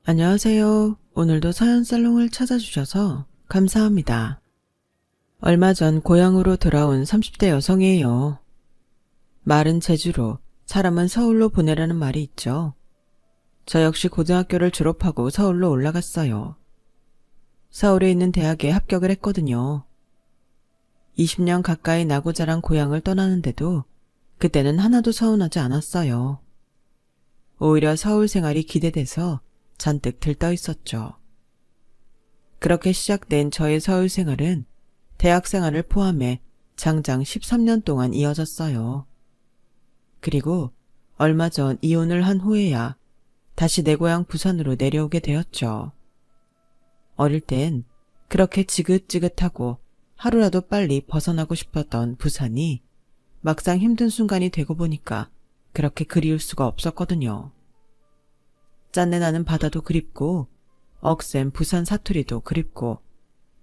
안녕하세요. 오늘도 사연살롱을 찾아주셔서 감사합니다. 얼마 전 고향으로 돌아온 30대 여성이에요. 말은 제주로, 사람은 서울로 보내라는 말이 있죠. 저 역시 고등학교를 졸업하고 서울로 올라갔어요. 서울에 있는 대학에 합격을 했거든요. 20년 가까이 나고 자란 고향을 떠나는데도 그때는 하나도 서운하지 않았어요. 오히려 서울 생활이 기대돼서 잔뜩 들떠 있었죠. 그렇게 시작된 저의 서울 생활은 대학 생활을 포함해 장장 13년 동안 이어졌어요. 그리고 얼마 전 이혼을 한 후에야 다시 내 고향 부산으로 내려오게 되었죠. 어릴 땐 그렇게 지긋지긋하고 하루라도 빨리 벗어나고 싶었던 부산이 막상 힘든 순간이 되고 보니까 그렇게 그리울 수가 없었거든요. 짠내 나는 바다도 그립고 억센 부산 사투리도 그립고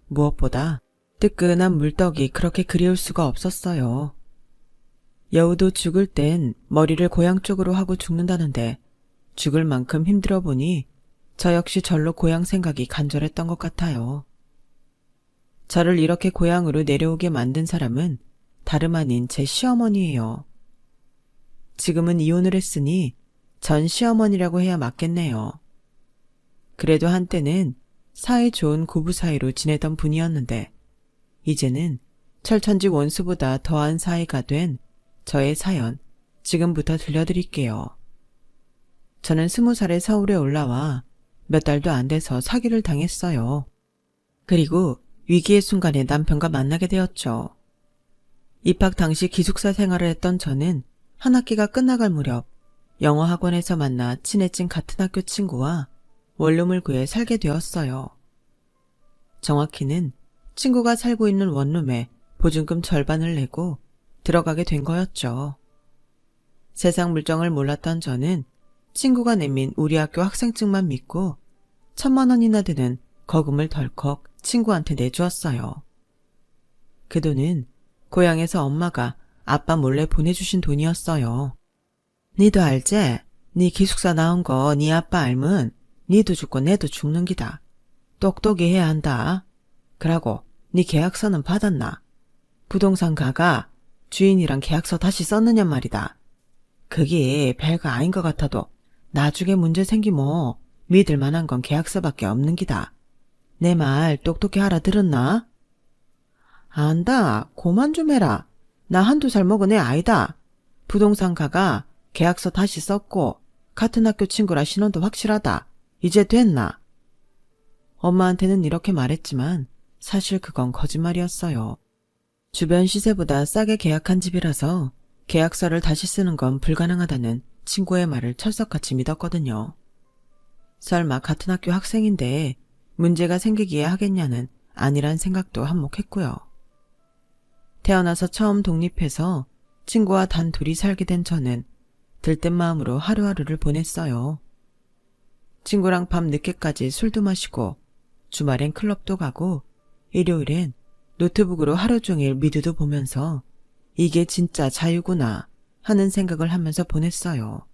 무엇보다 뜨끈한 물떡이 그렇게 그리울 수가 없었어요. 여우도 죽을 땐 머리를 고향 쪽으로 하고 죽는다는데 죽을 만큼 힘들어 보니 저 역시 절로 고향 생각이 간절했던 것 같아요. 저를 이렇게 고향으로 내려오게 만든 사람은 다름 아닌 제 시어머니예요. 지금은 이혼을 했으니 전 시어머니라고 해야 맞겠네요. 그래도 한때는 사이 좋은 고부 사이로 지내던 분이었는데 이제는 철천지 원수보다 더한 사이가 된 저의 사연 지금부터 들려드릴게요. 저는 20살에 서울에 올라와 몇 달도 안 돼서 사기를 당했어요. 그리고 위기의 순간에 남편과 만나게 되었죠. 입학 당시 기숙사 생활을 했던 저는 한 학기가 끝나갈 무렵 영어 학원에서 만나 친해진 같은 학교 친구와 원룸을 구해 살게 되었어요. 정확히는 친구가 살고 있는 원룸에 보증금 절반을 내고 들어가게 된 거였죠. 세상 물정을 몰랐던 저는 친구가 내민 우리 학교 학생증만 믿고 1,000만 원이나 드는 거금을 덜컥 친구한테 내주었어요. 그 돈은 고향에서 엄마가 아빠 몰래 보내주신 돈이었어요. 니도 알지? 니 기숙사 나온 거 니 아빠 알면 니도 죽고 내도 죽는 기다. 똑똑히 해야 한다. 그러고 니 계약서는 받았나? 부동산 가가 주인이랑 계약서 다시 썼느냐 말이다. 그게 별거 아닌 것 같아도 나중에 문제 생기면 믿을 만한 건 계약서밖에 없는 기다. 내 말 똑똑히 알아들었나? 안다. 고만 좀 해라. 나 한두 살 먹은 애 아니다. 부동산 가가 계약서 다시 썼고 같은 학교 친구라 신원도 확실하다. 이제 됐나? 엄마한테는 이렇게 말했지만 사실 그건 거짓말이었어요. 주변 시세보다 싸게 계약한 집이라서 계약서를 다시 쓰는 건 불가능하다는 친구의 말을 철석같이 믿었거든요. 설마 같은 학교 학생인데 문제가 생기기에 하겠냐는 아니란 생각도 한몫했고요. 태어나서 처음 독립해서 친구와 단 둘이 살게 된 저는 들뜬 마음으로 하루하루를 보냈어요. 친구랑 밤 늦게까지 술도 마시고 주말엔 클럽도 가고 일요일엔 노트북으로 하루 종일 미드도 보면서 이게 진짜 자유구나 하는 생각을 하면서 보냈어요.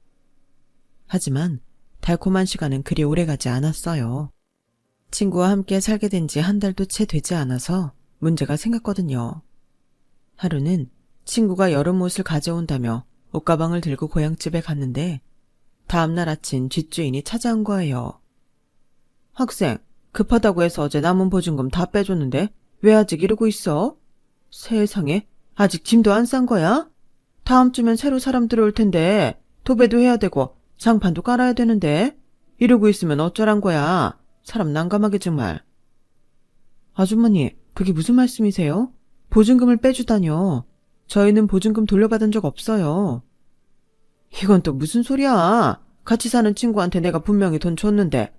하지만 달콤한 시간은 그리 오래가지 않았어요. 친구와 함께 살게 된 지 한 달도 채 되지 않아서 문제가 생겼거든요. 하루는 친구가 여름 옷을 가져온다며 옷가방을 들고 고향집에 갔는데 다음날 아침 뒷주인이 찾아온 거예요. 학생, 급하다고 해서 어제 남은 보증금 다 빼줬는데 왜 아직 이러고 있어? 세상에, 아직 짐도 안 싼 거야? 다음 주면 새로 사람 들어올 텐데 도배도 해야 되고 장판도 깔아야 되는데 이러고 있으면 어쩌란 거야? 사람 난감하게 정말. 아주머니, 그게 무슨 말씀이세요? 보증금을 빼주다뇨. 저희는 보증금 돌려받은 적 없어요. 이건 또 무슨 소리야? 같이 사는 친구한테 내가 분명히 돈 줬는데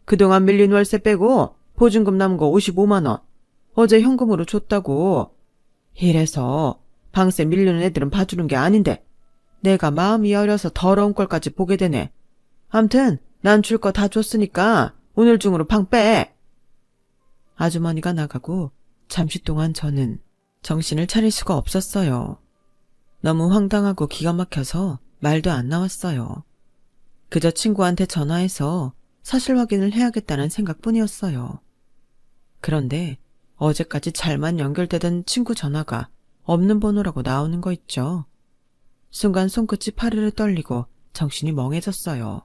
그동안 밀린 월세 빼고 보증금 남은 거 55만 원. 어제 현금으로 줬다고. 이래서 방세 밀리는 애들은 봐주는 게 아닌데 내가 마음이 여려서 더러운 꼴까지 보게 되네. 암튼 난 줄 거 다 줬으니까 오늘 중으로 방 빼. 아주머니가 나가고 잠시 동안 저는 정신을 차릴 수가 없었어요. 너무 황당하고 기가 막혀서 말도 안 나왔어요. 그저 친구한테 전화해서 사실 확인을 해야겠다는 생각뿐이었어요. 그런데 어제까지 잘만 연결되던 친구 전화가 없는 번호라고 나오는 거 있죠. 순간 손끝이 파르르 떨리고 정신이 멍해졌어요.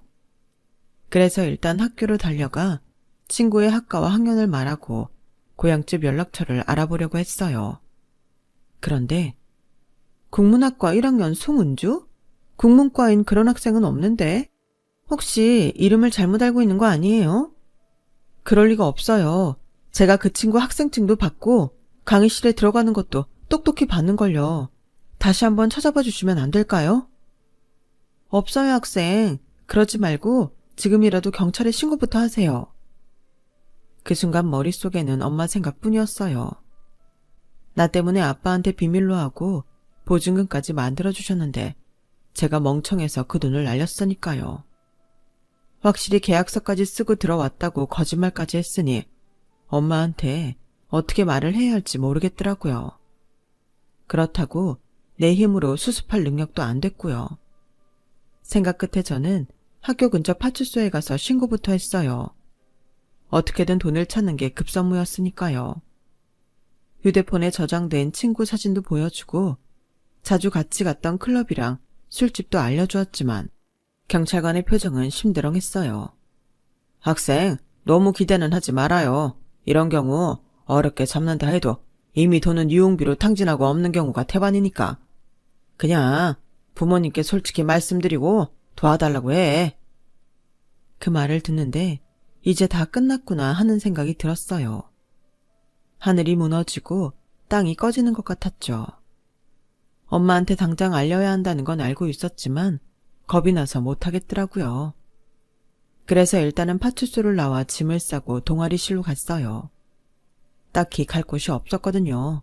그래서 일단 학교로 달려가 친구의 학과와 학년을 말하고 고향집 연락처를 알아보려고 했어요. 그런데 국문학과 1학년 송은주? 국문과인 그런 학생은 없는데? 혹시 이름을 잘못 알고 있는 거 아니에요? 그럴 리가 없어요. 제가 그 친구 학생증도 받고 강의실에 들어가는 것도 똑똑히 봤는걸요. 다시 한번 찾아봐 주시면 안 될까요? 없어요, 학생. 그러지 말고 지금이라도 경찰에 신고부터 하세요. 그 순간 머릿속에는 엄마 생각뿐이었어요. 나 때문에 아빠한테 비밀로 하고 보증금까지 만들어주셨는데 제가 멍청해서 그 돈을 날렸으니까요. 확실히 계약서까지 쓰고 들어왔다고 거짓말까지 했으니 엄마한테 어떻게 말을 해야 할지 모르겠더라고요. 그렇다고 내 힘으로 수습할 능력도 안 됐고요. 생각 끝에 저는 학교 근처 파출소에 가서 신고부터 했어요. 어떻게든 돈을 찾는 게 급선무였으니까요. 휴대폰에 저장된 친구 사진도 보여주고 자주 같이 갔던 클럽이랑 술집도 알려주었지만 경찰관의 표정은 심드렁했어요. 학생, 너무 기대는 하지 말아요. 이런 경우 어렵게 잡는다 해도 이미 돈은 유용비로 탕진하고 없는 경우가 태반이니까. 그냥 부모님께 솔직히 말씀드리고 도와달라고 해. 그 말을 듣는데 이제 다 끝났구나 하는 생각이 들었어요. 하늘이 무너지고 땅이 꺼지는 것 같았죠. 엄마한테 당장 알려야 한다는 건 알고 있었지만 겁이 나서 못하겠더라고요. 그래서 일단은 파출소를 나와 짐을 싸고 동아리실로 갔어요. 딱히 갈 곳이 없었거든요.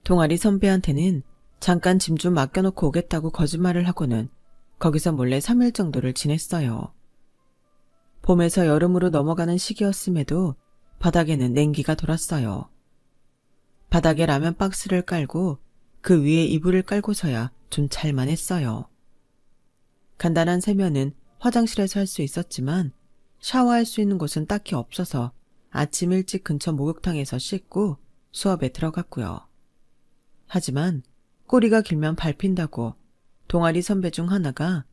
동아리 선배한테는 잠깐 짐 좀 맡겨놓고 오겠다고 거짓말을 하고는 거기서 몰래 3일 정도를 지냈어요. 봄에서 여름으로 넘어가는 시기였음에도 바닥에는 냉기가 돌았어요. 바닥에 라면 박스를 깔고 그 위에 이불을 깔고서야 좀 잘만 했어요. 간단한 세면은 화장실에서 할 수 있었지만 샤워할 수 있는 곳은 딱히 없어서 아침 일찍 근처 목욕탕에서 씻고 수업에 들어갔고요. 하지만 꼬리가 길면 밟힌다고 동아리 선배 중 하나가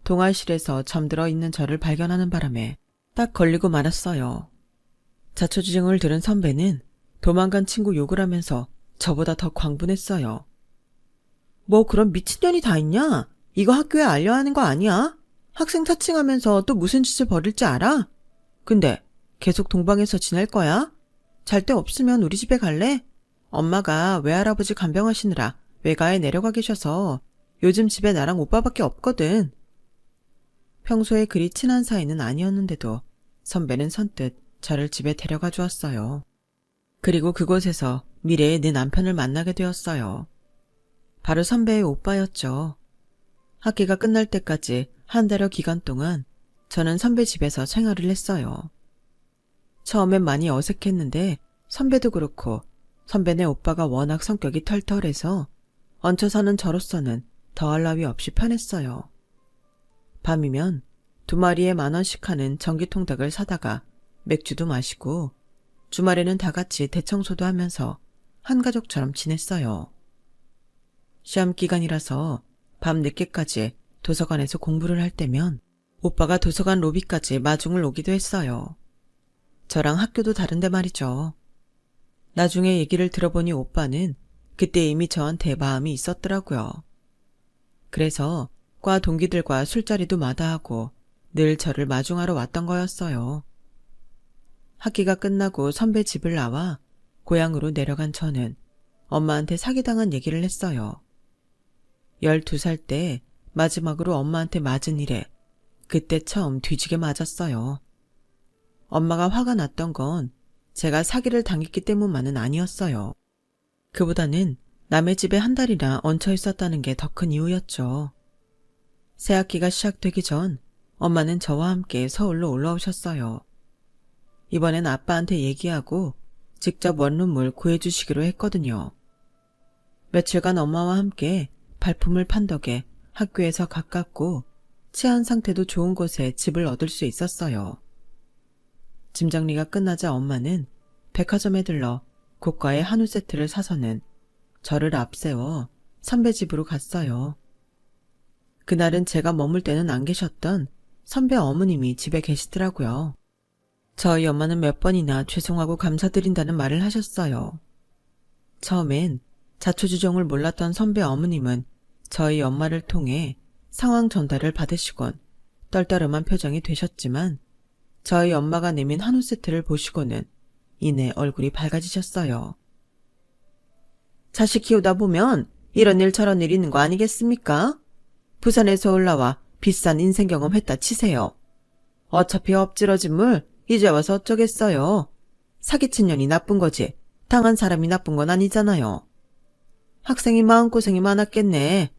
동아실에서 잠들어 있는 저를 발견하는 바람에 딱 걸리고 말았어요. 자초지종을 들은 선배는 도망간 친구 욕을 하면서 저보다 더 광분했어요. 뭐 그런 미친년이 다 있냐? 이거 학교에 알려야 하는 거 아니야? 학생 사칭하면서 또 무슨 짓을 벌일지 알아? 근데 계속 동방에서 지낼 거야? 잘 데 없으면 우리 집에 갈래? 엄마가 외할아버지 간병하시느라 외가에 내려가 계셔서 요즘 집에 나랑 오빠밖에 없거든. 평소에 그리 친한 사이는 아니었는데도 선배는 선뜻 저를 집에 데려가 주었어요. 그리고 그곳에서 미래의 내 남편을 만나게 되었어요. 바로 선배의 오빠였죠. 학기가 끝날 때까지 한 달여 기간 동안 저는 선배 집에서 생활을 했어요. 처음엔 많이 어색했는데 선배도 그렇고 선배네 오빠가 워낙 성격이 털털해서 얹혀 사는 저로서는 더할 나위 없이 편했어요. 밤이면 2마리에 10,000원씩 하는 전기통닭을 사다가 맥주도 마시고 주말에는 다 같이 대청소도 하면서 한 가족처럼 지냈어요. 시험 기간이라서 밤 늦게까지 도서관에서 공부를 할 때면 오빠가 도서관 로비까지 마중을 오기도 했어요. 저랑 학교도 다른데 말이죠. 나중에 얘기를 들어보니 오빠는 그때 이미 저한테 마음이 있었더라고요. 그래서 과 동기들과 술자리도 마다하고 늘 저를 마중하러 왔던 거였어요. 학기가 끝나고 선배 집을 나와 고향으로 내려간 저는 엄마한테 사기당한 얘기를 했어요. 12살 때 마지막으로 엄마한테 맞은 일에 그때 처음 뒤지게 맞았어요. 엄마가 화가 났던 건 제가 사기를 당했기 때문만은 아니었어요. 그보다는 남의 집에 한 달이나 얹혀 있었다는 게 더 큰 이유였죠. 새학기가 시작되기 전 엄마는 저와 함께 서울로 올라오셨어요. 이번엔 아빠한테 얘기하고 직접 원룸을 구해주시기로 했거든요. 며칠간 엄마와 함께 발품을 판 덕에 학교에서 가깝고 치안 상태도 좋은 곳에 집을 얻을 수 있었어요. 짐 정리가 끝나자 엄마는 백화점에 들러 고가의 한우 세트를 사서는 저를 앞세워 선배 집으로 갔어요. 그날은 제가 머물 때는 안 계셨던 선배 어머님이 집에 계시더라고요. 저희 엄마는 몇 번이나 죄송하고 감사드린다는 말을 하셨어요. 처음엔 자초지종을 몰랐던 선배 어머님은 저희 엄마를 통해 상황 전달을 받으시곤 떨떠름한 표정이 되셨지만 저희 엄마가 내민 한우 세트를 보시고는 이내 얼굴이 밝아지셨어요. 자식 키우다 보면 이런 일 저런 일 있는 거 아니겠습니까? 부산에서 올라와 비싼 인생 경험 했다 치세요. 어차피 엎질러진 물 이제 와서 어쩌겠어요. 사기친 년이 나쁜 거지 당한 사람이 나쁜 건 아니잖아요. 학생이 마음고생이 많았겠네.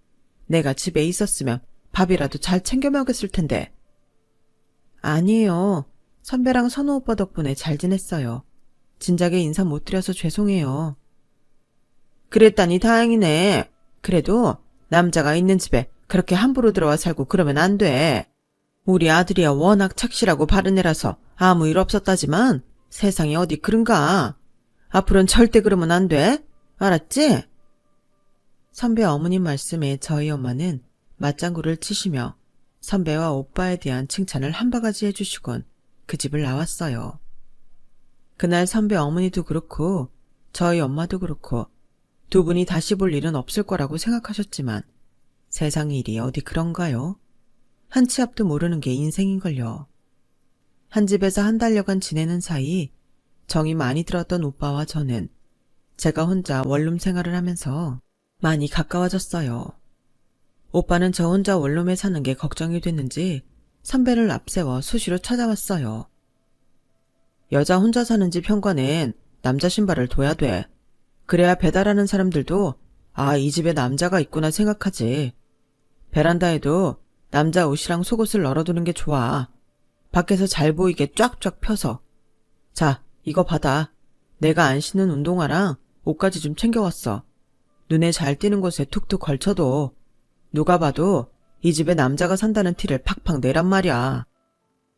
내가 집에 있었으면 밥이라도 잘 챙겨 먹였을 텐데. 아니에요. 선배랑 선우 오빠 덕분에 잘 지냈어요. 진작에 인사 못 드려서 죄송해요. 그랬다니 다행이네. 그래도 남자가 있는 집에 그렇게 함부로 들어와 살고 그러면 안 돼. 우리 아들이야 워낙 착실하고 바른 애라서 아무 일 없었다지만 세상에 어디 그런가. 앞으로는 절대 그러면 안 돼. 알았지? 선배 어머님 말씀에 저희 엄마는 맞장구를 치시며 선배와 오빠에 대한 칭찬을 한 바가지 해주시곤 그 집을 나왔어요. 그날 선배 어머니도 그렇고 저희 엄마도 그렇고 두 분이 다시 볼 일은 없을 거라고 생각하셨지만 세상 일이 어디 그런가요? 한 치 앞도 모르는 게 인생인걸요. 한 집에서 한 달여간 지내는 사이 정이 많이 들었던 오빠와 저는 제가 혼자 원룸 생활을 하면서 많이 가까워졌어요. 오빠는 저 혼자 원룸에 사는 게 걱정이 됐는지 선배를 앞세워 수시로 찾아왔어요. 여자 혼자 사는 집 현관엔 남자 신발을 둬야 돼. 그래야 배달하는 사람들도 아, 이 집에 남자가 있구나 생각하지. 베란다에도 남자 옷이랑 속옷을 널어두는 게 좋아. 밖에서 잘 보이게 쫙쫙 펴서. 자, 이거 받아. 내가 안 신는 운동화랑 옷까지 좀 챙겨왔어. 눈에 잘 띄는 곳에 툭툭 걸쳐둬. 누가 봐도 이 집에 남자가 산다는 티를 팍팍 내란 말이야.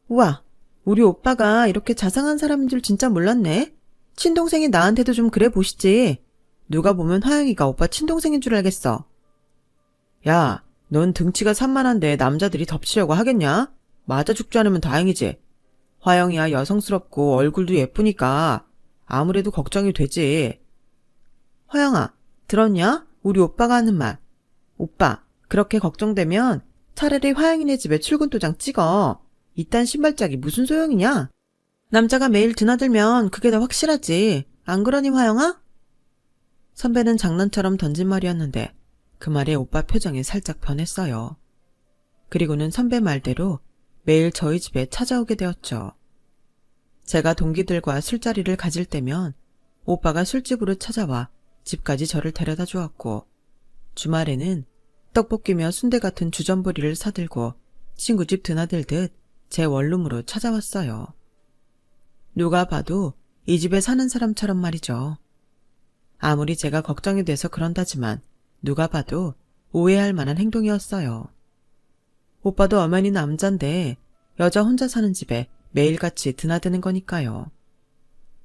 우와, 우리 오빠가 이렇게 자상한 사람인 줄 진짜 몰랐네. 친동생이 나한테도 좀 그래 보시지. 누가 보면 화영이가 오빠 친동생인 줄 알겠어. 야, 넌 등치가 산만한데 남자들이 덮치려고 하겠냐? 맞아 죽지 않으면 다행이지. 화영이야 여성스럽고 얼굴도 예쁘니까 아무래도 걱정이 되지. 화영아, 들었냐? 우리 오빠가 하는 말. 오빠, 그렇게 걱정되면 차라리 화영이네 집에 출근 도장 찍어. 이딴 신발짝이 무슨 소용이냐? 남자가 매일 드나들면 그게 더 확실하지. 안 그러니 화영아? 선배는 장난처럼 던진 말이었는데 그 말에 오빠 표정이 살짝 변했어요. 그리고는 선배 말대로 매일 저희 집에 찾아오게 되었죠. 제가 동기들과 술자리를 가질 때면 오빠가 술집으로 찾아와 집까지 저를 데려다 주었고 주말에는 떡볶이며 순대 같은 주전부리를 사들고 친구 집 드나들듯 제 원룸으로 찾아왔어요. 누가 봐도 이 집에 사는 사람처럼 말이죠. 아무리 제가 걱정이 돼서 그런다지만 누가 봐도 오해할 만한 행동이었어요. 오빠도 엄연히 남잔데 여자 혼자 사는 집에 매일같이 드나드는 거니까요.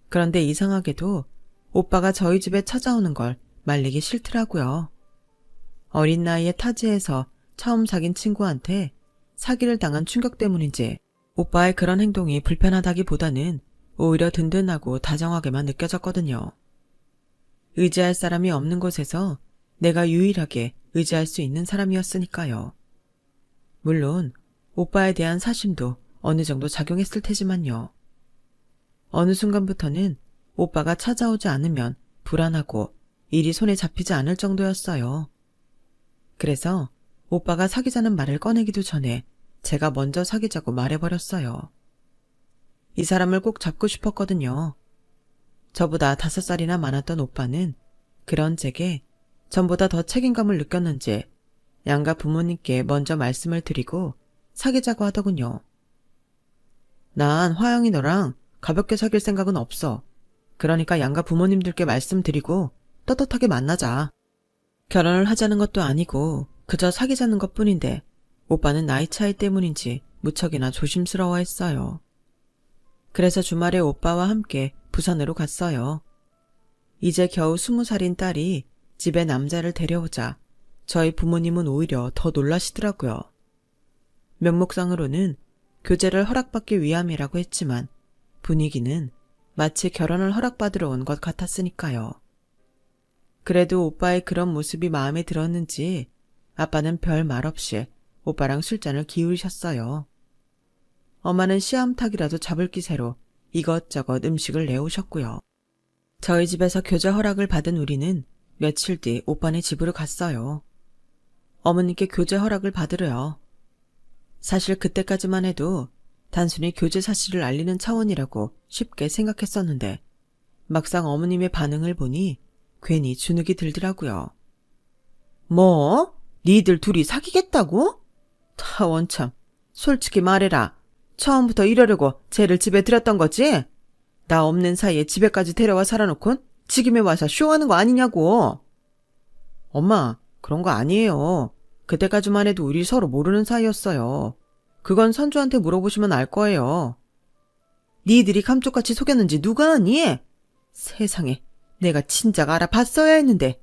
그런데 이상하게도 오빠가 저희 집에 찾아오는 걸 말리기 싫더라고요. 어린 나이에 타지에서 처음 사귄 친구한테 사기를 당한 충격 때문인지 오빠의 그런 행동이 불편하다기보다는 오히려 든든하고 다정하게만 느껴졌거든요. 의지할 사람이 없는 곳에서 내가 유일하게 의지할 수 있는 사람이었으니까요. 물론 오빠에 대한 사심도 어느 정도 작용했을 테지만요. 어느 순간부터는 오빠가 찾아오지 않으면 불안하고 일이 손에 잡히지 않을 정도였어요. 그래서 오빠가 사귀자는 말을 꺼내기도 전에 제가 먼저 사귀자고 말해버렸어요. 이 사람을 꼭 잡고 싶었거든요. 저보다 5살이나 많았던 오빠는 그런 제게 전보다 더 책임감을 느꼈는지 양가 부모님께 먼저 말씀을 드리고 사귀자고 하더군요. 난 화영이 너랑 가볍게 사귈 생각은 없어. 그러니까 양가 부모님들께 말씀드리고 떳떳하게 만나자. 결혼을 하자는 것도 아니고 그저 사귀자는 것뿐인데 오빠는 나이 차이 때문인지 무척이나 조심스러워했어요. 그래서 주말에 오빠와 함께 부산으로 갔어요. 이제 겨우 20살인 딸이 집에 남자를 데려오자 저희 부모님은 오히려 더 놀라시더라고요. 명목상으로는 교제를 허락받기 위함이라고 했지만 분위기는 마치 결혼을 허락받으러 온 것 같았으니까요. 그래도 오빠의 그런 모습이 마음에 들었는지 아빠는 별 말 없이 오빠랑 술잔을 기울이셨어요. 엄마는 씨암탉이라도 잡을 기세로 이것저것 음식을 내오셨고요. 저희 집에서 교제 허락을 받은 우리는 며칠 뒤 오빠네 집으로 갔어요. 어머님께 교제 허락을 받으려요. 사실 그때까지만 해도 단순히 교제 사실을 알리는 차원이라고 쉽게 생각했었는데 막상 어머님의 반응을 보니 괜히 주눅이 들더라고요. 뭐? 니들 둘이 사귀겠다고? 다 원참. 솔직히 말해라. 처음부터 이러려고 쟤를 집에 들였던 거지? 나 없는 사이에 집에까지 데려와 살아놓곤 지금에 와서 쇼하는 거 아니냐고. 엄마, 그런 거 아니에요. 그때까지만 해도 우리 서로 모르는 사이였어요. 그건 선주한테 물어보시면 알 거예요. 니들이 감쪽같이 속였는지 누가 아니? 세상에, 내가 진작 알아봤어야 했는데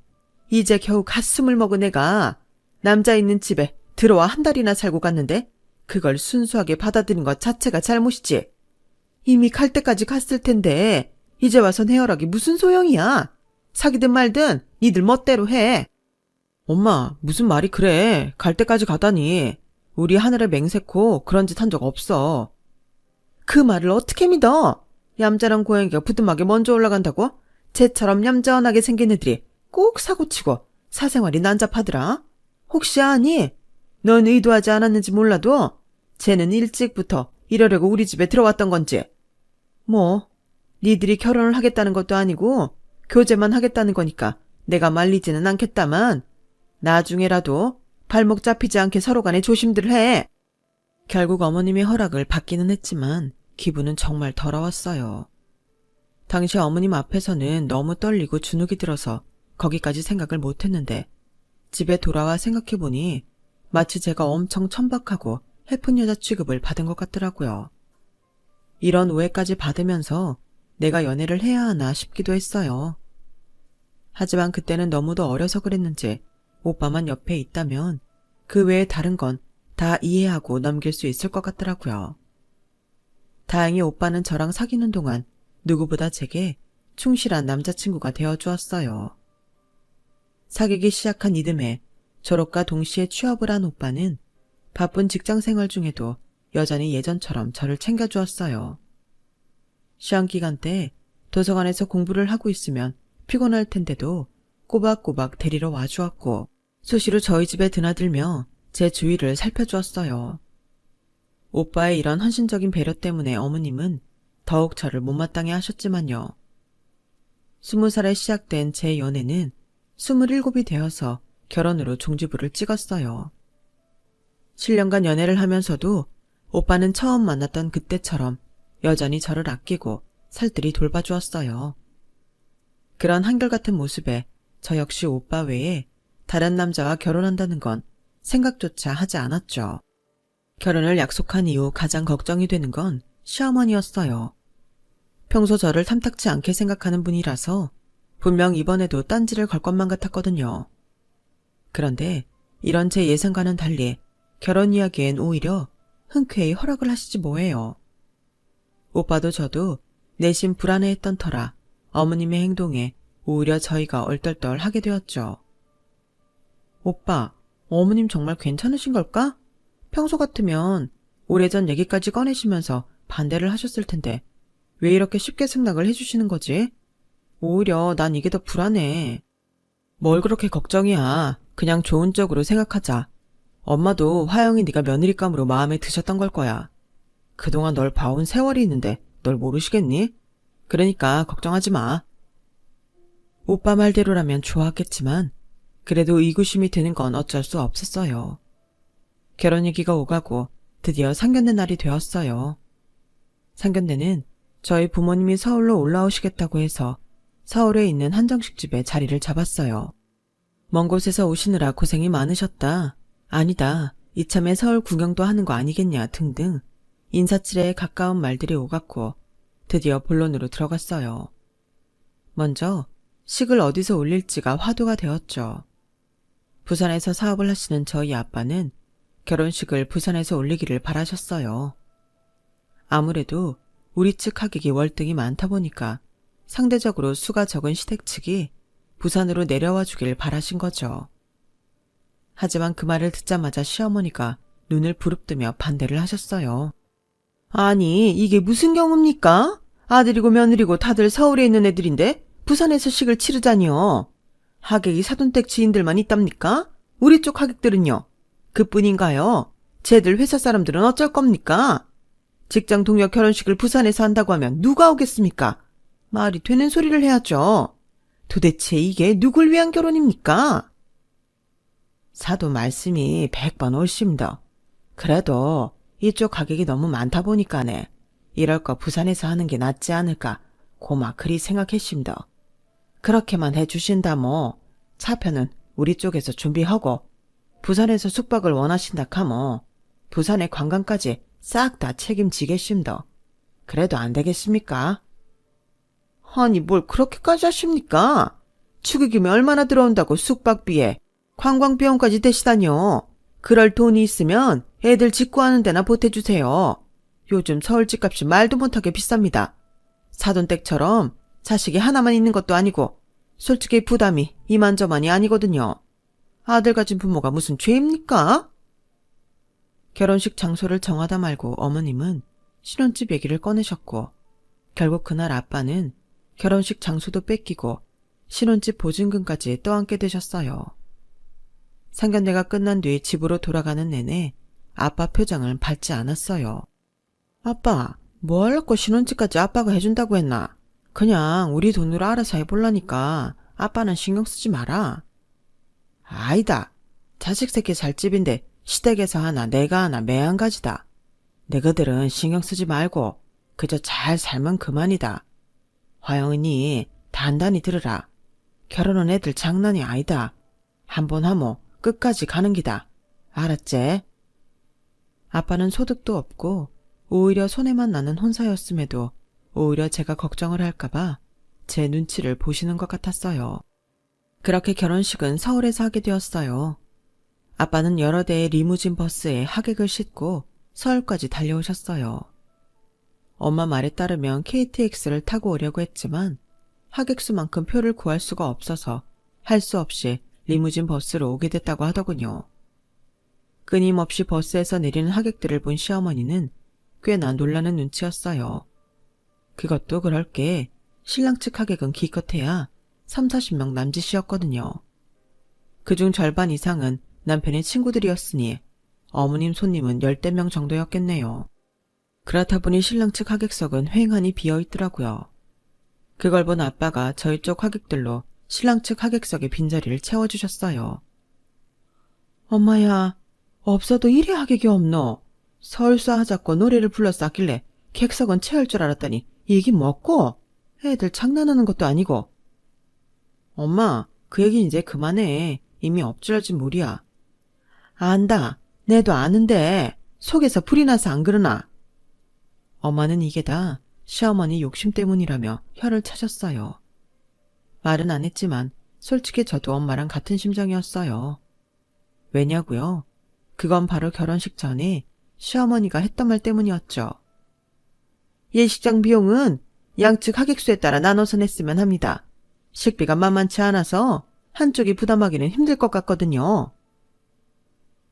이제 겨우 가슴을 먹은 애가 남자 있는 집에 들어와 한 달이나 살고 갔는데 그걸 순수하게 받아들인 것 자체가 잘못이지. 이미 갈 때까지 갔을 텐데 이제 와서 헤어락이 무슨 소용이야. 사귀든 말든 니들 멋대로 해. 엄마, 무슨 말이 그래. 갈 때까지 가다니. 우리 하늘에 맹세코 그런 짓 한 적 없어. 그 말을 어떻게 믿어? 얌전한 고양이가 부뚜막에 먼저 올라간다고? 쟤처럼 얌전하게 생긴 애들이 꼭 사고치고 사생활이 난잡하더라. 혹시 아니? 넌 의도하지 않았는지 몰라도 쟤는 일찍부터 이러려고 우리 집에 들어왔던 건지. 뭐, 니들이 결혼을 하겠다는 것도 아니고 교제만 하겠다는 거니까 내가 말리지는 않겠다만 나중에라도 발목 잡히지 않게 서로 간에 조심들 해. 결국 어머님의 허락을 받기는 했지만 기분은 정말 더러웠어요. 당시 어머님 앞에서는 너무 떨리고 주눅이 들어서 거기까지 생각을 못했는데 집에 돌아와 생각해보니 마치 제가 엄청 천박하고 해픈 여자 취급을 받은 것 같더라고요. 이런 오해까지 받으면서 내가 연애를 해야 하나 싶기도 했어요. 하지만 그때는 너무도 어려서 그랬는지 오빠만 옆에 있다면 그 외에 다른 건 다 이해하고 넘길 수 있을 것 같더라고요. 다행히 오빠는 저랑 사귀는 동안 누구보다 제게 충실한 남자친구가 되어주었어요. 사귀기 시작한 이듬해 졸업과 동시에 취업을 한 오빠는 바쁜 직장생활 중에도 여전히 예전처럼 저를 챙겨주었어요. 시험기간 때 도서관에서 공부를 하고 있으면 피곤할 텐데도 꼬박꼬박 데리러 와주었고 수시로 저희 집에 드나들며 제 주위를 살펴주었어요. 오빠의 이런 헌신적인 배려 때문에 어머님은 더욱 저를 못마땅해 하셨지만요. 20살에 시작된 제 연애는 27이 되어서 결혼으로 종지부를 찍었어요. 7년간 연애를 하면서도 오빠는 처음 만났던 그때처럼 여전히 저를 아끼고 살뜰히 돌봐주었어요. 그런 한결같은 모습에 저 역시 오빠 외에 다른 남자와 결혼한다는 건 생각조차 하지 않았죠. 결혼을 약속한 이후 가장 걱정이 되는 건 시어머니였어요. 평소 저를 탐탁치 않게 생각하는 분이라서 분명 이번에도 딴지를 걸 것만 같았거든요. 그런데 이런 제 예상과는 달리 결혼 이야기엔 오히려 흔쾌히 허락을 하시지 뭐예요. 오빠도 저도 내심 불안해했던 터라 어머님의 행동에 오히려 저희가 얼떨떨하게 되었죠. 오빠, 어머님 정말 괜찮으신 걸까? 평소 같으면 오래전 얘기까지 꺼내시면서 반대를 하셨을 텐데 왜 이렇게 쉽게 승낙을 해주시는 거지? 오히려 난 이게 더 불안해. 뭘 그렇게 걱정이야. 그냥 좋은 쪽으로 생각하자. 엄마도 화영이 네가 며느리감으로 마음에 드셨던 걸 거야. 그동안 널 봐온 세월이 있는데 널 모르시겠니? 그러니까 걱정하지 마. 오빠 말대로라면 좋았겠지만 그래도 의구심이 드는 건 어쩔 수 없었어요. 결혼 얘기가 오가고 드디어 상견례 날이 되었어요. 상견례는 저희 부모님이 서울로 올라오시겠다고 해서 서울에 있는 한정식집에 자리를 잡았어요. 먼 곳에서 오시느라 고생이 많으셨다. 아니다. 이참에 서울 구경도 하는 거 아니겠냐 등등 인사치레에 가까운 말들이 오갔고 드디어 본론으로 들어갔어요. 먼저 식을 어디서 올릴지가 화두가 되었죠. 부산에서 사업을 하시는 저희 아빠는 결혼식을 부산에서 올리기를 바라셨어요. 아무래도 우리 측 하객이 월등히 많다 보니까 상대적으로 수가 적은 시댁 측이 부산으로 내려와 주길 바라신 거죠. 하지만 그 말을 듣자마자 시어머니가 눈을 부릅뜨며 반대를 하셨어요. 아니, 이게 무슨 경우입니까? 아들이고 며느리고 다들 서울에 있는 애들인데 부산에서 식을 치르자니요. 하객이 사돈댁 지인들만 있답니까? 우리 쪽 하객들은요? 그뿐인가요? 쟤들 회사 사람들은 어쩔 겁니까? 직장 동료 결혼식을 부산에서 한다고 하면 누가 오겠습니까? 말이 되는 소리를 해야죠. 도대체 이게 누굴 위한 결혼입니까? 사도 말씀이 100번 옳습니다. 그래도 이쪽 가격이 너무 많다 보니까네. 이럴 거 부산에서 하는 게 낫지 않을까 고마 그리 생각했습니다. 그렇게만 해주신다 뭐 차표는 우리 쪽에서 준비하고 부산에서 숙박을 원하신다 카모 부산의 관광까지 싹 다 책임지겠습니다. 그래도 안 되겠습니까? 아니 뭘 그렇게까지 하십니까? 축의금이 얼마나 들어온다고 숙박비에 관광비용까지 대시다뇨. 그럴 돈이 있으면 애들 직구하는 데나 보태주세요. 요즘 서울 집값이 말도 못하게 비쌉니다. 사돈댁처럼 자식이 하나만 있는 것도 아니고 솔직히 부담이 이만저만이 아니거든요. 아들 가진 부모가 무슨 죄입니까? 결혼식 장소를 정하다 말고 어머님은 신혼집 얘기를 꺼내셨고 결국 그날 아빠는 결혼식 장소도 뺏기고 신혼집 보증금까지 떠안게 되셨어요. 상견례가 끝난 뒤 집으로 돌아가는 내내 아빠 표정을 밝지 않았어요. 아빠, 뭐 하려고 신혼집까지 아빠가 해준다고 했나? 그냥 우리 돈으로 알아서 해보려니까 아빠는 신경 쓰지 마라. 아니다. 자식 새끼 살 집인데 시댁에서 하나 내가 하나 매한가지다. 너희들은 신경 쓰지 말고 그저 잘 살면 그만이다. 화영은이 단단히 들으라. 결혼은 애들 장난이 아니다. 한 번 하모 끝까지 가는 기다. 알았제? 아빠는 소득도 없고 오히려 손해만 나는 혼사였음에도 오히려 제가 걱정을 할까봐 제 눈치를 보시는 것 같았어요. 그렇게 결혼식은 서울에서 하게 되었어요. 아빠는 여러 대의 리무진 버스에 하객을 싣고 서울까지 달려오셨어요. 엄마 말에 따르면 KTX를 타고 오려고 했지만 하객 수만큼 표를 구할 수가 없어서 할 수 없이 리무진 버스로 오게 됐다고 하더군요. 끊임없이 버스에서 내리는 하객들을 본 시어머니는 꽤나 놀라는 눈치였어요. 그것도 그럴 게 신랑 측 하객은 기껏해야 30-40명 남짓이었거든요. 그중 절반 이상은 남편의 친구들이었으니 어머님 손님은 10대 명 정도였겠네요. 그렇다 보니 신랑 측 하객석은 휑하니 비어있더라고요. 그걸 본 아빠가 저희 쪽 하객들로 신랑 측 하객석의 빈자리를 채워주셨어요. 엄마야, 없어도 이래 하객이 없노. 설사 하자고 노래를 불러서 왔길래 객석은 채울 줄 알았더니 이게 뭐고? 애들 장난하는 것도 아니고. 엄마, 그 얘기 이제 그만해. 이미 엎질러진 물이야. 안다. 내도 아는데 속에서 불이 나서 안 그러나? 엄마는 이게 다 시어머니 욕심 때문이라며 혀를 차셨어요. 말은 안 했지만 솔직히 저도 엄마랑 같은 심정이었어요. 왜냐고요? 그건 바로 결혼식 전에 시어머니가 했던 말 때문이었죠. 예식장 비용은 양측 하객수에 따라 나눠서 냈으면 합니다. 식비가 만만치 않아서 한쪽이 부담하기는 힘들 것 같거든요.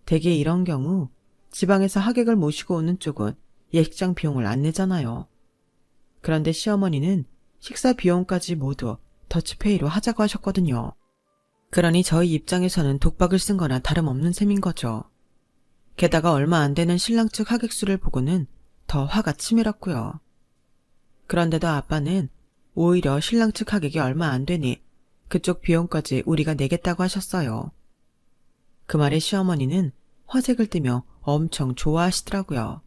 대개 이런 경우 지방에서 하객을 모시고 오는 쪽은 예식장 비용을 안 내잖아요. 그런데 시어머니는 식사 비용까지 모두 더치페이로 하자고 하셨거든요. 그러니 저희 입장에서는 독박을 쓴 거나 다름없는 셈인 거죠. 게다가 얼마 안 되는 신랑 측 하객 수를 보고는 더 화가 치밀었고요. 그런데도 아빠는 오히려 신랑 측 하객이 얼마 안 되니 그쪽 비용까지 우리가 내겠다고 하셨어요. 그 말에 시어머니는 화색을 띠며 엄청 좋아하시더라고요.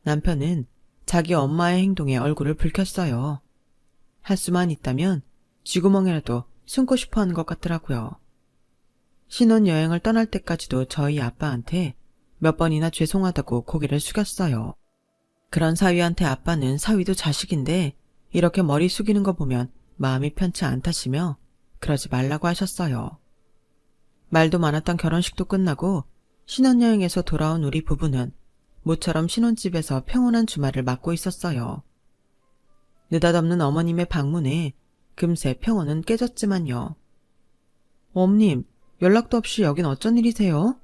남편은 자기 엄마의 행동에 얼굴을 붉혔어요. 할 수만 있다면 쥐구멍이라도 숨고 싶어 하는 것 같더라고요. 신혼여행을 떠날 때까지도 저희 아빠한테 몇 번이나 죄송하다고 고개를 숙였어요. 그런 사위한테 아빠는 사위도 자식인데 이렇게 머리 숙이는 거 보면 마음이 편치 않다시며 그러지 말라고 하셨어요. 말도 많았던 결혼식도 끝나고 신혼여행에서 돌아온 우리 부부는 모처럼 신혼집에서 평온한 주말을 맞고 있었어요. 느닷없는 어머님의 방문에 금세 평온은 깨졌지만요. 어머님, 연락도 없이 여긴 어쩐 일이세요?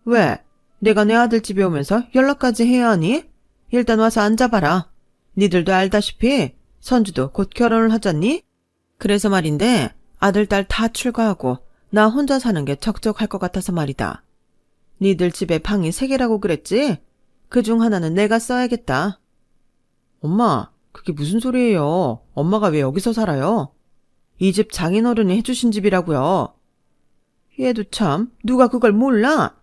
왜? 내가 내 아들 집에 오면서 연락까지 해야 하니? 일단 와서 앉아봐라. 니들도 알다시피 선주도 곧 결혼을 하잖니? 그래서 말인데 아들, 딸 다 출가하고 나 혼자 사는 게 적적할 것 같아서 말이다. 니들 집에 방이 3개라고 그랬지? 그중 하나는 내가 써야겠다. 엄마, 그게 무슨 소리예요? 엄마가 왜 여기서 살아요? 이 집 장인어른이 해주신 집이라고요. 얘도 참, 누가 그걸 몰라?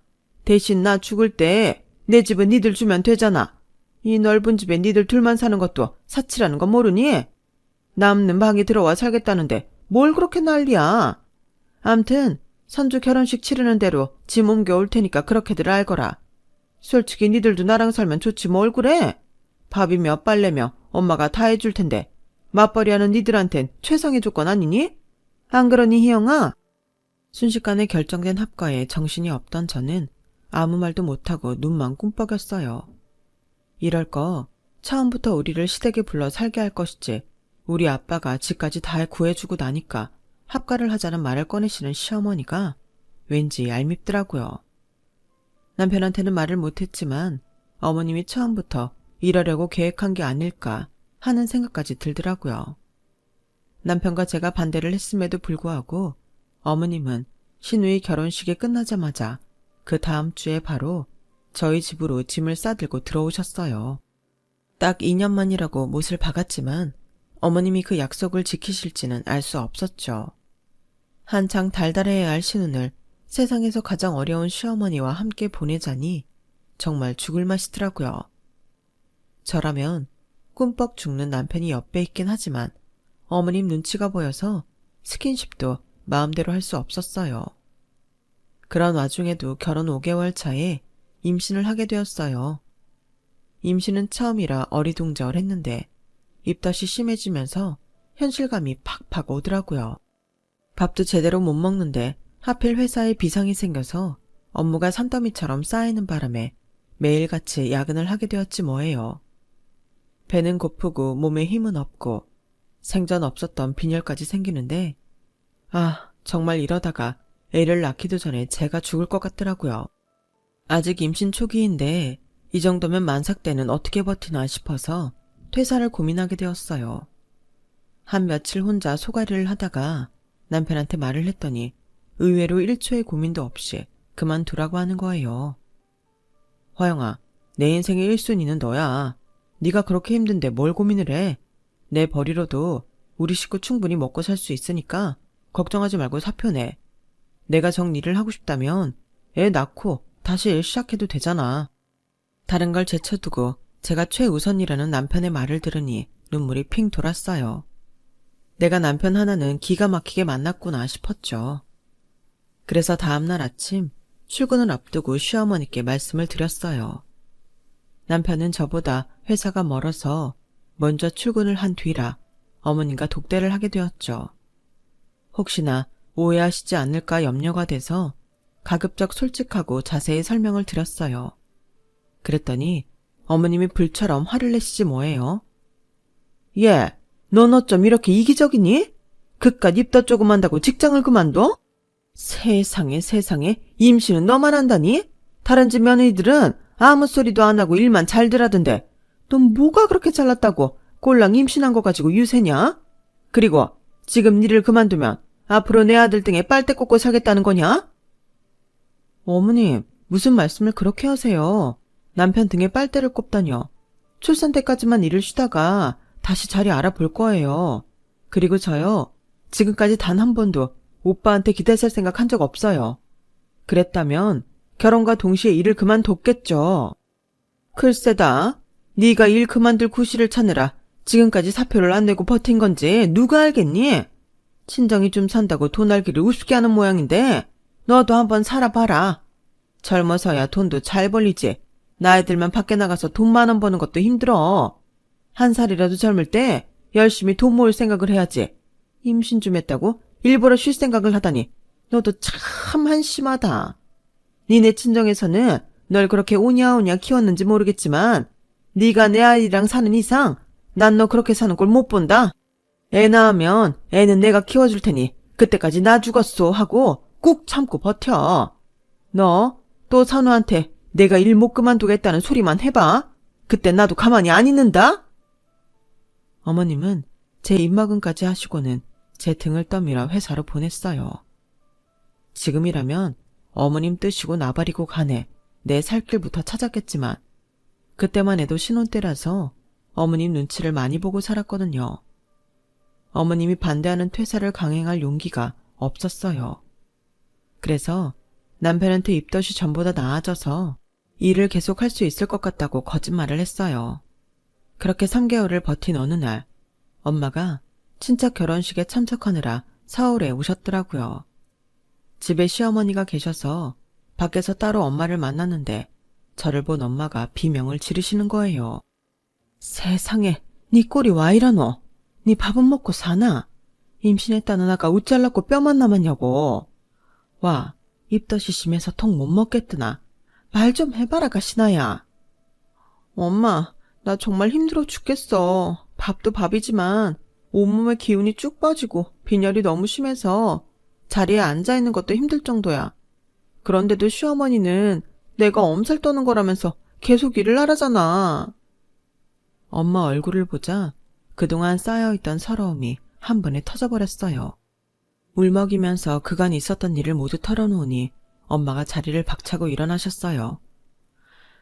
대신 나 죽을 때 내 집은 니들 주면 되잖아. 이 넓은 집에 니들 둘만 사는 것도 사치라는 거 모르니? 남는 방에 들어와 살겠다는데 뭘 그렇게 난리야. 암튼 선주 결혼식 치르는 대로 짐 옮겨올 테니까 그렇게들 알거라. 솔직히 니들도 나랑 살면 좋지 뭘 그래? 밥이며 빨래며 엄마가 다 해줄 텐데 맞벌이하는 니들한텐 최상의 조건 아니니? 안 그러니 희영아? 순식간에 결정된 합가에 정신이 없던 저는 아무 말도 못하고 눈만 꿈뻑였어요. 이럴 거 처음부터 우리를 시댁에 불러 살게 할 것이지 우리 아빠가 집까지 다 구해주고 나니까 합가를 하자는 말을 꺼내시는 시어머니가 왠지 얄밉더라고요. 남편한테는 말을 못했지만 어머님이 처음부터 이러려고 계획한 게 아닐까 하는 생각까지 들더라고요. 남편과 제가 반대를 했음에도 불구하고 어머님은 신우이 결혼식이 끝나자마자 그 다음 주에 바로 저희 집으로 짐을 싸들고 들어오셨어요. 딱 2년 만이라고 못을 박았지만 어머님이 그 약속을 지키실지는 알 수 없었죠. 한창 달달해야 할 신혼을 세상에서 가장 어려운 시어머니와 함께 보내자니 정말 죽을 맛이더라고요. 저라면 꿈뻑 죽는 남편이 옆에 있긴 하지만 어머님 눈치가 보여서 스킨십도 마음대로 할 수 없었어요. 그런 와중에도 결혼 5개월 차에 임신을 하게 되었어요. 임신은 처음이라 어리둥절했는데 입덧이 심해지면서 현실감이 팍팍 오더라고요. 밥도 제대로 못 먹는데 하필 회사에 비상이 생겨서 업무가 산더미처럼 쌓이는 바람에 매일같이 야근을 하게 되었지 뭐예요. 배는 고프고 몸에 힘은 없고 생전 없었던 빈혈까지 생기는데 정말 이러다가 애를 낳기도 전에 제가 죽을 것 같더라고요. 아직 임신 초기인데 이 정도면 만삭 때는 어떻게 버티나 싶어서 퇴사를 고민하게 되었어요. 한 며칠 혼자 소가리를 하다가 남편한테 말을 했더니 의외로 1초의 고민도 없이 그만두라고 하는 거예요. 화영아, 내 인생의 1순위는 너야. 네가 그렇게 힘든데 뭘 고민을 해. 내 벌이로도 우리 식구 충분히 먹고 살 수 있으니까 걱정하지 말고 사표 내. 내가 정리를 하고 싶다면 애 낳고 다시 일 시작해도 되잖아. 다른 걸 제쳐두고 제가 최우선이라는 남편의 말을 들으니 눈물이 핑 돌았어요. 내가 남편 하나는 기가 막히게 만났구나 싶었죠. 그래서 다음날 아침 출근을 앞두고 시어머니께 말씀을 드렸어요. 남편은 저보다 회사가 멀어서 먼저 출근을 한 뒤라 어머님과 독대를 하게 되었죠. 혹시나 오해하시지 않을까 염려가 돼서 가급적 솔직하고 자세히 설명을 드렸어요. 그랬더니 어머님이 불처럼 화를 내시지 뭐예요. 예, 넌 어쩜 이렇게 이기적이니? 그깟 입덧 조금 한다고 직장을 그만둬? 세상에 임신은 너만 한다니? 다른 집 며느리들은 아무 소리도 안 하고 일만 잘들 하던데 넌 뭐가 그렇게 잘났다고 꼴랑 임신한 거 가지고 유세냐? 그리고 지금 일을 그만두면 앞으로 내 아들 등에 빨대 꽂고 살겠다는 거냐? 어머님, 무슨 말씀을 그렇게 하세요? 남편 등에 빨대를 꼽다뇨. 출산 때까지만 일을 쉬다가 다시 자리 알아볼 거예요. 그리고 저요, 지금까지 단 한 번도 오빠한테 기대살 생각 한 적 없어요. 그랬다면 결혼과 동시에 일을 그만뒀겠죠. 글쎄다, 네가 일 그만둘 구실을 찾느라 지금까지 사표를 안 내고 버틴 건지 누가 알겠니? 친정이 좀 산다고 돈 알기를 우습게 하는 모양인데 너도 한번 살아봐라. 젊어서야 돈도 잘 벌리지. 나이 들면 밖에 나가서 돈 10,000원 버는 것도 힘들어. 한 살이라도 젊을 때 열심히 돈 모을 생각을 해야지. 임신 좀 했다고 일부러 쉴 생각을 하다니 너도 참 한심하다. 니네 친정에서는 널 그렇게 오냐오냐 키웠는지 모르겠지만 네가 내 아이랑 사는 이상 난 너 그렇게 사는 꼴 못 본다. 애 낳으면 애는 내가 키워줄 테니 그때까지 나 죽었소 하고 꾹 참고 버텨. 너 또 산우한테 내가 일 못 그만두겠다는 소리만 해봐. 그때 나도 가만히 안 있는다. 어머님은 제 입막음까지 하시고는 제 등을 떠밀어 회사로 보냈어요. 지금이라면 어머님 뜨시고 나발이고 가네 내 살 길부터 찾았겠지만 그때만 해도 신혼 때라서 어머님 눈치를 많이 보고 살았거든요. 어머님이 반대하는 퇴사를 강행할 용기가 없었어요. 그래서 남편한테 입덧이 전보다 나아져서 일을 계속 할 수 있을 것 같다고 거짓말을 했어요. 그렇게 3개월을 버틴 어느 날 엄마가 친척 결혼식에 참석하느라 서울에 오셨더라고요. 집에 시어머니가 계셔서 밖에서 따로 엄마를 만났는데 저를 본 엄마가 비명을 지르시는 거예요. 세상에, 니 꼴이 와 이러노? 니 밥은 먹고 사나? 임신했다는 아가 우짤랐고 뼈만 남았냐고. 와, 입덧이 심해서 통 못 먹겠드나. 말 좀 해봐라 가시나야. 엄마, 나 정말 힘들어 죽겠어. 밥도 밥이지만 온몸에 기운이 쭉 빠지고 빈혈이 너무 심해서 자리에 앉아있는 것도 힘들 정도야. 그런데도 시어머니는 내가 엄살 떠는 거라면서 계속 일을 하라잖아. 엄마 얼굴을 보자 그동안 쌓여있던 서러움이 한 번에 터져버렸어요. 울먹이면서 그간 있었던 일을 모두 털어놓으니 엄마가 자리를 박차고 일어나셨어요.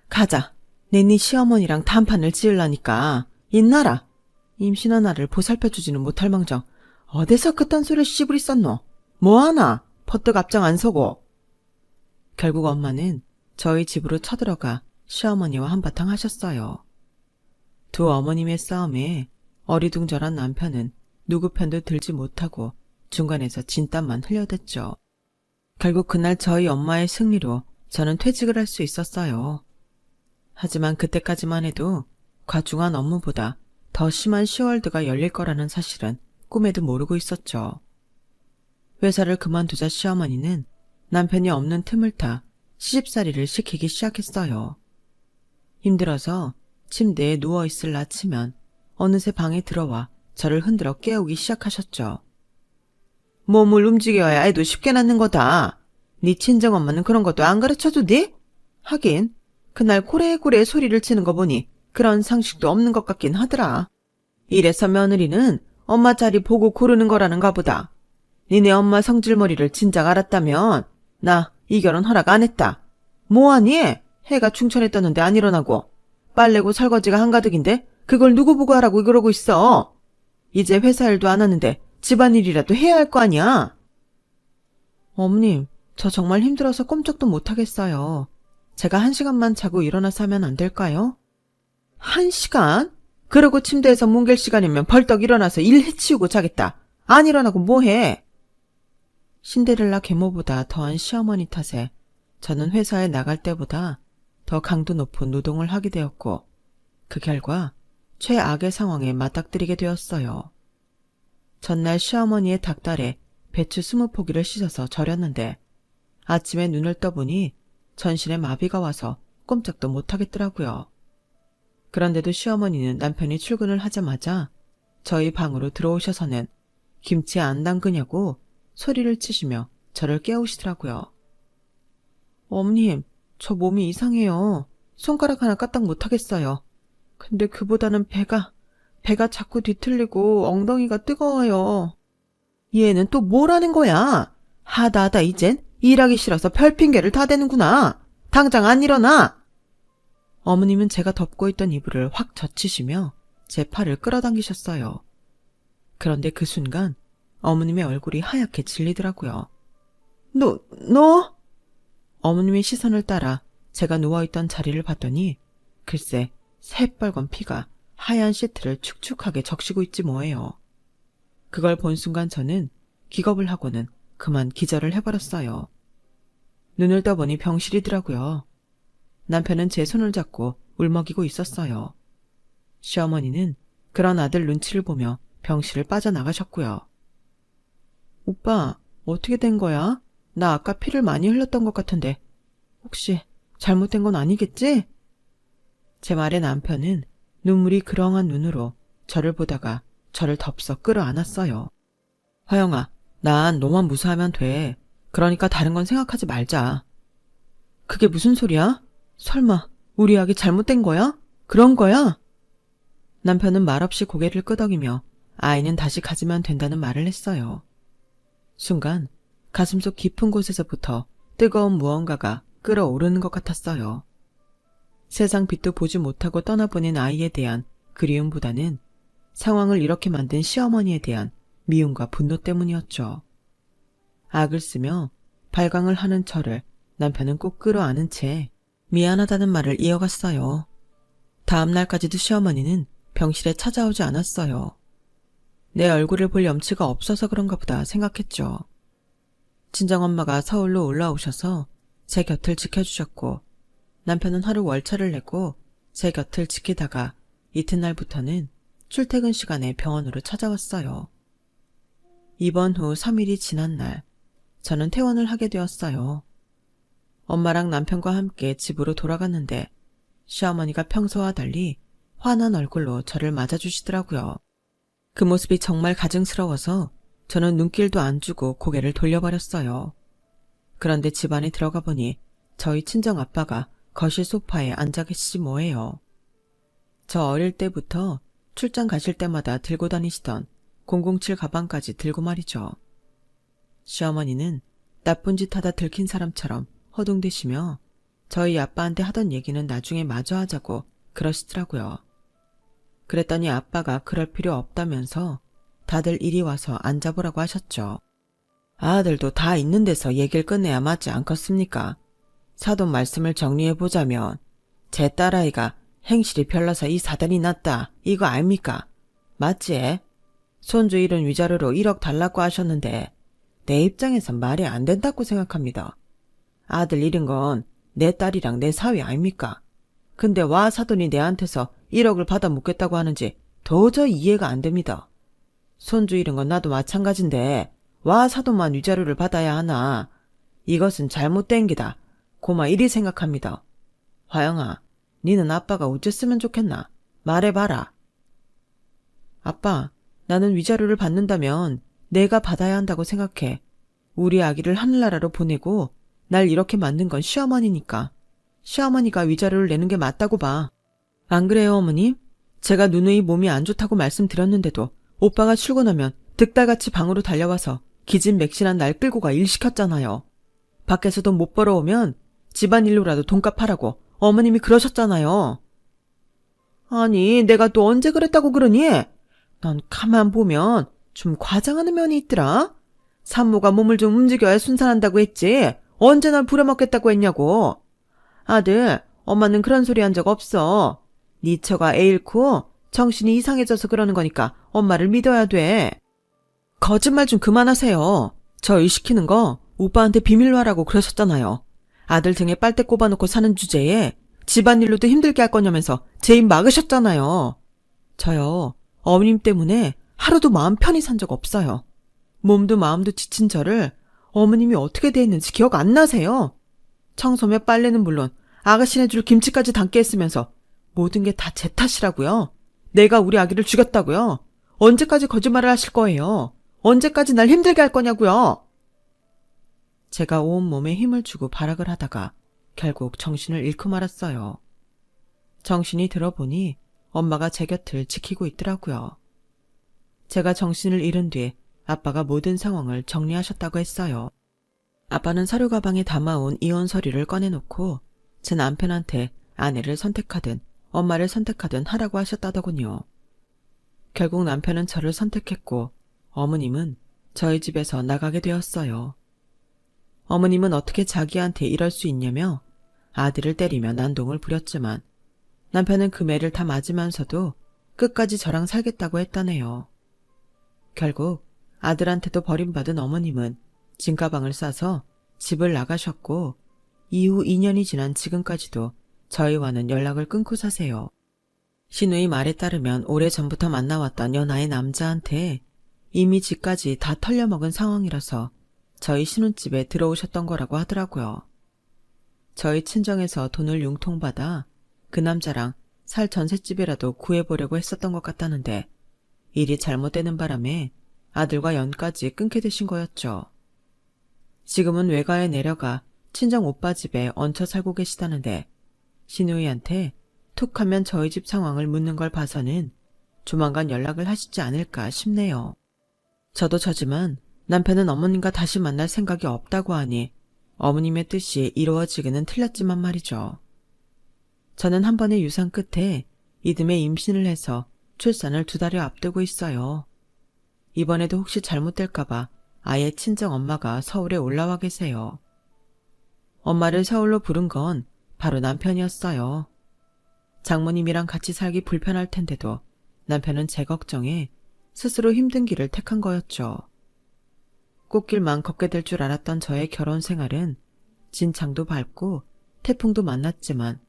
가자. 내 네 시어머니랑 단판을 지으려니까 인나라. 임신한 아를 보살펴주지는 못할 망정 어디서 그딴 소리를 씨부리 썼노? 뭐하나? 퍼뜩 앞장 안 서고. 결국 엄마는 저희 집으로 쳐들어가 시어머니와 한바탕 하셨어요. 두 어머님의 싸움에 어리둥절한 남편은 누구 편도 들지 못하고 중간에서 진땀만 흘려댔죠. 결국 그날 저희 엄마의 승리로 저는 퇴직을 할 수 있었어요. 하지만 그때까지만 해도 과중한 업무보다 더 심한 시월드가 열릴 거라는 사실은 꿈에도 모르고 있었죠. 회사를 그만두자 시어머니는 남편이 없는 틈을 타 시집살이를 시키기 시작했어요. 힘들어서 침대에 누워있을 나치면 어느새 방에 들어와 저를 흔들어 깨우기 시작하셨죠. 몸을 움직여야 애도 쉽게 낳는 거다. 네 친정엄마는 그런 것도 안 가르쳐도 돼? 하긴 그날 고래고래 소리를 치는 거 보니 그런 상식도 없는 것 같긴 하더라. 이래서 며느리는 엄마 자리 보고 고르는 거라는가 보다. 니네 엄마 성질머리를 진작 알았다면 나 이 결혼 허락 안 했다. 뭐하니? 해가 충천에 떴는데 안 일어나고. 빨래고 설거지가 한가득인데 그걸 누구 보고 하라고 그러고 있어. 이제 회사 일도 안 하는데 집안일이라도 해야 할 거 아니야. 어머님, 저 정말 힘들어서 꼼짝도 못하겠어요. 제가 1시간만 자고 일어나서 하면 안 될까요? 1시간? 그러고 침대에서 뭉갤 시간이면 벌떡 일어나서 일 해치우고 자겠다. 안 일어나고 뭐해? 신데렐라 계모보다 더한 시어머니 탓에 저는 회사에 나갈 때보다 더 강도 높은 노동을 하게 되었고 그 결과 최악의 상황에 맞닥뜨리게 되었어요. 전날 시어머니의 닭달에 배추 20포기를 씻어서 절였는데 아침에 눈을 떠보니 전신에 마비가 와서 꼼짝도 못하겠더라고요. 그런데도 시어머니는 남편이 출근을 하자마자 저희 방으로 들어오셔서는 김치 안 담그냐고 소리를 치시며 저를 깨우시더라고요. 어머님, 저 몸이 이상해요. 손가락 하나 까딱 못하겠어요. 근데 그보다는 배가 자꾸 뒤틀리고 엉덩이가 뜨거워요. 얘는 또 뭐라는 거야? 하다 이젠 일하기 싫어서 별핑계를 다 대는구나. 당장 안 일어나. 어머님은 제가 덮고 있던 이불을 확 젖히시며 제 팔을 끌어당기셨어요. 그런데 그 순간 어머님의 얼굴이 하얗게 질리더라고요. 너? 어머님의 시선을 따라 제가 누워있던 자리를 봤더니 글쎄 새빨간 피가 하얀 시트를 축축하게 적시고 있지 뭐예요. 그걸 본 순간 저는 기겁을 하고는 그만 기절을 해버렸어요. 눈을 떠보니 병실이더라고요. 남편은 제 손을 잡고 울먹이고 있었어요. 시어머니는 그런 아들 눈치를 보며 병실을 빠져나가셨고요. 오빠, 어떻게 된 거야? 나 아까 피를 많이 흘렸던 것 같은데 혹시 잘못된 건 아니겠지? 제 말에 남편은 눈물이 그렁한 눈으로 저를 보다가 저를 덥석 끌어안았어요. 화영아, 난 너만 무사하면 돼. 그러니까 다른 건 생각하지 말자. 그게 무슨 소리야? 설마 우리 아기 잘못된 거야? 그런 거야? 남편은 말없이 고개를 끄덕이며 아이는 다시 가지면 된다는 말을 했어요. 순간 가슴속 깊은 곳에서부터 뜨거운 무언가가 끓어오르는 것 같았어요. 세상 빛도 보지 못하고 떠나보낸 아이에 대한 그리움보다는 상황을 이렇게 만든 시어머니에 대한 미움과 분노 때문이었죠. 악을 쓰며 발광을 하는 저를 남편은 꼭 끌어안은 채 미안하다는 말을 이어갔어요. 다음 날까지도 시어머니는 병실에 찾아오지 않았어요. 내 얼굴을 볼 염치가 없어서 그런가 보다 생각했죠. 친정엄마가 서울로 올라오셔서 제 곁을 지켜주셨고 남편은 하루 월차를 내고 제 곁을 지키다가 이튿날부터는 출퇴근 시간에 병원으로 찾아왔어요. 입원 후 3일이 지난 날 저는 퇴원을 하게 되었어요. 엄마랑 남편과 함께 집으로 돌아갔는데 시어머니가 평소와 달리 환한 얼굴로 저를 맞아주시더라고요. 그 모습이 정말 가증스러워서 저는 눈길도 안 주고 고개를 돌려버렸어요. 그런데 집 안에 들어가 보니 저희 친정아빠가 거실 소파에 앉아 계시지 뭐예요. 저 어릴 때부터 출장 가실 때마다 들고 다니시던 007 가방까지 들고 말이죠. 시어머니는 나쁜 짓 하다 들킨 사람처럼 허둥대시며 저희 아빠한테 하던 얘기는 나중에 마저 하자고 그러시더라고요. 그랬더니 아빠가 그럴 필요 없다면서 다들 이리 와서 앉아보라고 하셨죠. 아들도 다 있는 데서 얘기를 끝내야 맞지 않겠습니까? 사돈 말씀을 정리해보자면 제 딸아이가 행실이 별나서 이 사단이 났다 이거 아닙니까? 맞지? 손주 잃은 위자료로 1억 달라고 하셨는데 내 입장에선 말이 안 된다고 생각합니다. 아들 잃은 건 내 딸이랑 내 사위 아닙니까? 근데 와 사돈이 내한테서 1억을 받아 묻겠다고 하는지 도저히 이해가 안 됩니다. 손주 잃은 건 나도 마찬가지인데 와 사돈만 위자료를 받아야 하나? 이것은 잘못된 기다. 고마 이리 생각합니다. 화영아, 니는 아빠가 어쨌으면 좋겠나? 말해봐라. 아빠, 나는 위자료를 받는다면 내가 받아야 한다고 생각해. 우리 아기를 하늘나라로 보내고 날 이렇게 만든 건 시어머니니까. 시어머니가 위자료를 내는 게 맞다고 봐. 안 그래요, 어머님? 제가 누누이 몸이 안 좋다고 말씀드렸는데도 오빠가 출근하면 득달같이 방으로 달려와서 기진맥진한 날 끌고 가 일 시켰잖아요. 밖에서 돈 못 벌어오면 집안일로라도 돈값 하라고 어머님이 그러셨잖아요. 아니, 내가 또 언제 그랬다고 그러니? 넌 가만 보면 좀 과장하는 면이 있더라. 산모가 몸을 좀 움직여야 순산한다고 했지 언제 날 부려먹겠다고 했냐고. 아들, 엄마는 그런 소리 한 적 없어. 네 처가 애 잃고 정신이 이상해져서 그러는 거니까 엄마를 믿어야 돼. 거짓말 좀 그만하세요. 저 일 시키는 거 오빠한테 비밀로 하라고 그러셨잖아요. 아들 등에 빨대 꼽아놓고 사는 주제에 집안일로도 힘들게 할 거냐면서 제 입 막으셨잖아요. 저요, 어머님 때문에 하루도 마음 편히 산 적 없어요. 몸도 마음도 지친 저를 어머님이 어떻게 대했는지 기억 안 나세요? 청소며 빨래는 물론 아가씨네 줄 김치까지 담게 했으면서 모든 게 다 제 탓이라고요. 내가 우리 아기를 죽였다고요. 언제까지 거짓말을 하실 거예요? 언제까지 날 힘들게 할 거냐고요. 제가 온몸에 힘을 주고 발악을 하다가 결국 정신을 잃고 말았어요. 정신이 들어보니 엄마가 제 곁을 지키고 있더라고요. 제가 정신을 잃은 뒤 아빠가 모든 상황을 정리하셨다고 했어요. 아빠는 서류 가방에 담아온 이혼 서류를 꺼내놓고 제 남편한테 아내를 선택하든 엄마를 선택하든 하라고 하셨다더군요. 결국 남편은 저를 선택했고 어머님은 저희 집에서 나가게 되었어요. 어머님은 어떻게 자기한테 이럴 수 있냐며 아들을 때리며 난동을 부렸지만 남편은 그 매를 다 맞으면서도 끝까지 저랑 살겠다고 했다네요. 결국 아들한테도 버림받은 어머님은 짐가방을 싸서 집을 나가셨고 이후 2년이 지난 지금까지도 저희와는 연락을 끊고 사세요. 신우의 말에 따르면 오래전부터 만나왔던 연하의 남자한테 이미 집까지 다 털려먹은 상황이라서 저희 신혼집에 들어오셨던 거라고 하더라고요. 저희 친정에서 돈을 융통받아 그 남자랑 살 전셋집이라도 구해보려고 했었던 것 같다는데 일이 잘못되는 바람에 아들과 연까지 끊게 되신 거였죠. 지금은 외가에 내려가 친정 오빠 집에 얹혀 살고 계시다는데 신우이한테 툭 하면 저희 집 상황을 묻는 걸 봐서는 조만간 연락을 하시지 않을까 싶네요. 저도 저지만 남편은 어머님과 다시 만날 생각이 없다고 하니 어머님의 뜻이 이루어지기는 틀렸지만 말이죠. 저는 한 번의 유산 끝에 이듬해 임신을 해서 출산을 2달여 앞두고 있어요. 이번에도 혹시 잘못될까봐 아예 친정 엄마가 서울에 올라와 계세요. 엄마를 서울로 부른 건 바로 남편이었어요. 장모님이랑 같이 살기 불편할 텐데도 남편은 제 걱정에 스스로 힘든 길을 택한 거였죠. 꽃길만 걷게 될 줄 알았던 저의 결혼 생활은 진창도 밟고 태풍도 만났지만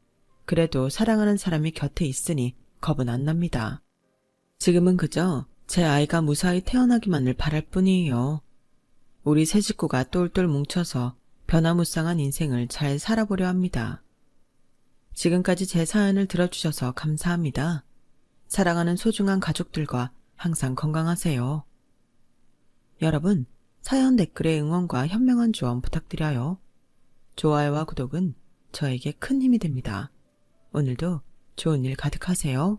그래도 사랑하는 사람이 곁에 있으니 겁은 안 납니다. 지금은 그저 제 아이가 무사히 태어나기만을 바랄 뿐이에요. 우리 세 식구가 똘똘 뭉쳐서 변화무쌍한 인생을 잘 살아보려 합니다. 지금까지 제 사연을 들어주셔서 감사합니다. 사랑하는 소중한 가족들과 항상 건강하세요. 여러분, 사연 댓글에 응원과 현명한 조언 부탁드려요. 좋아요와 구독은 저에게 큰 힘이 됩니다. 오늘도 좋은 일 가득하세요.